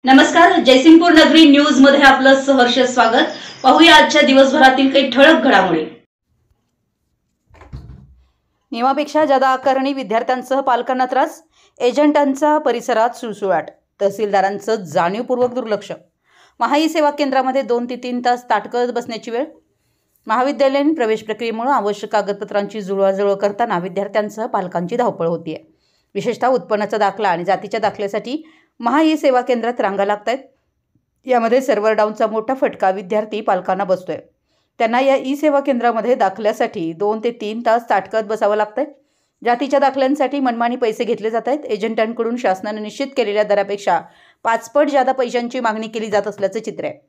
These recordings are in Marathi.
नमस्कार, जयसिंगपूर नगरी न्यूज मध्ये आपलं सहर्ष स्वागत। पाहूया आजच्या दिवसभरातील काही ठळक घडामोडी। नियमापेक्षा जादा आकारणी, विद्यार्थ्यांसह पालकांना त्रास, एजंटांचा परिसरात सुळसुळाट, तहसीलदारांचं जाणीवपूर्वक दुर्लक्ष। महाई सेवा केंद्रामध्ये 2 ते 3 तास ताटकळत बसण्याची वेळ। महाविद्यालयीन प्रवेश प्रक्रियेमुळे आवश्यक कागदपत्रांची जुळवाजुळव करताना विद्यार्थ्यांसह पालकांची धावपळ होतीये। विशेषतः उत्पन्नाचा दाखला आणि जातीच्या दाखल्यासाठी महाई सेवा केंद्रात रांगा लागतायत। यामध्ये सर्व्हर डाऊनचा मोठा फटका विद्यार्थी पालकांना बसतोय। त्यांना या ई सेवा केंद्रामध्ये दाखल्यासाठी 2 ते 3 तास ताटकळत बसावं लागतंय। जातीच्या दाखल्यांसाठी मनमानी पैसे घेतले जात आहेत। एजंटांकडून शासनाने निश्चित केलेल्या दरापेक्षा 5 पट जादा पैशांची मागणी केली जात असल्याचं चित्र आहे।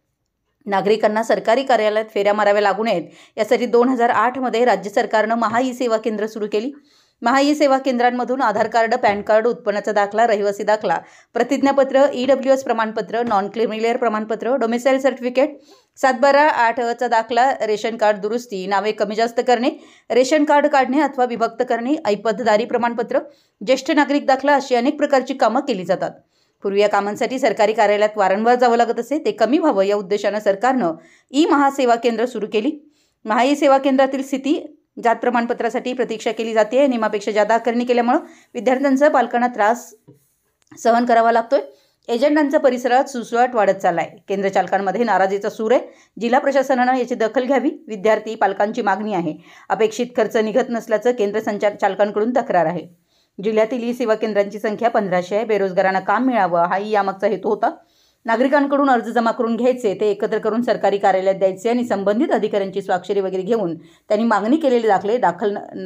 नागरिकांना सरकारी कार्यालयात फेऱ्या माराव्या लागू नयेत यासाठी 2008 मध्ये राज्य सरकारनं महाई सेवा केंद्र सुरू केली। महाई सेवा केंद्रांमधून आधार कार्ड, पॅन कार्ड, उत्पन्नाचा दाखला, रहिवासी दाखला, प्रतिज्ञापत्र, EWS प्रमाणपत्र, नॉन क्रिमिलियर प्रमाणपत्र, डोमिसाइल सर्टिफिकेट, 7/12/8 चा दाखला, रेशन कार्ड दुरुस्ती, नावे कमी जास्त करणे, रेशन कार्ड काढणे अथवा विभक्त करणे, ऐपतदारी प्रमाणपत्र, ज्येष्ठ नागरिक दाखला अशी अनेक प्रकारची कामं केली जातात। पूर्वी या कामांसाठी सरकारी कार्यालयात वारंवार जावं लागत असे, ते कमी व्हावं या उद्देशानं सरकारनं महासेवा केंद्र सुरू केली। महाई सेवा केंद्रातील स्थिती जात प्रमाणपत्रासाठी प्रतीक्षा केली जाते। नियमापेक्षा जादा आकारणी केल्यामुळे विद्यार्थ्यांसह पालकांना त्रास सहन करावा लागतोय। एजंटांचा परिसरात सुळसुळाट वाढत चाललाय। केंद्र चालकांमध्ये नाराजीचा सूर आहे। जिल्हा प्रशासनानं याची दखल घ्यावी, विद्यार्थी पालकांची मागणी आहे। अपेक्षित खर्च निघत नसल्याचं केंद्र चालकांकडून तक्रार आहे। जिल्ह्यातील ई सेवा केंद्रांची संख्या 1500 आहे। बेरोजगारांना काम मिळावं हाही यामागचा हेतू होता। नागरिकांकडून अर्ज जमा करून घ्यायचे, ते एकत्र करून सरकारी कार्यालयात द्यायचे आणि संबंधित अधिकाऱ्यांची स्वाक्षरी वगैरे घेऊन त्यांनी मागणी केलेले दाखले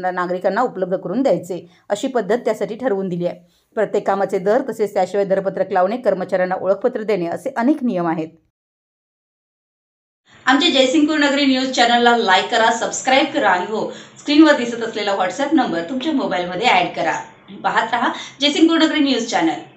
नागरिकांना उपलब्ध करून द्यायचे, अशी पद्धत त्यासाठी ठरवून दिली आहे। प्रत्येक कामाचे दर, तसेच त्याशिवाय दरपत्रक लावणे, कर्मचाऱ्यांना ओळखपत्र देणे असे अनेक नियम आहेत। आमच्या जयसिंगपूर नगरी न्यूज चॅनलला लाईक करा, सबस्क्राईब करा आणि हो, स्क्रीनवर दिसत असलेला व्हॉट्सअप नंबर तुमच्या मोबाईलमध्ये ॲड करा। पाहत रहा जयसिंगपूर नगरी न्यूज चॅनल।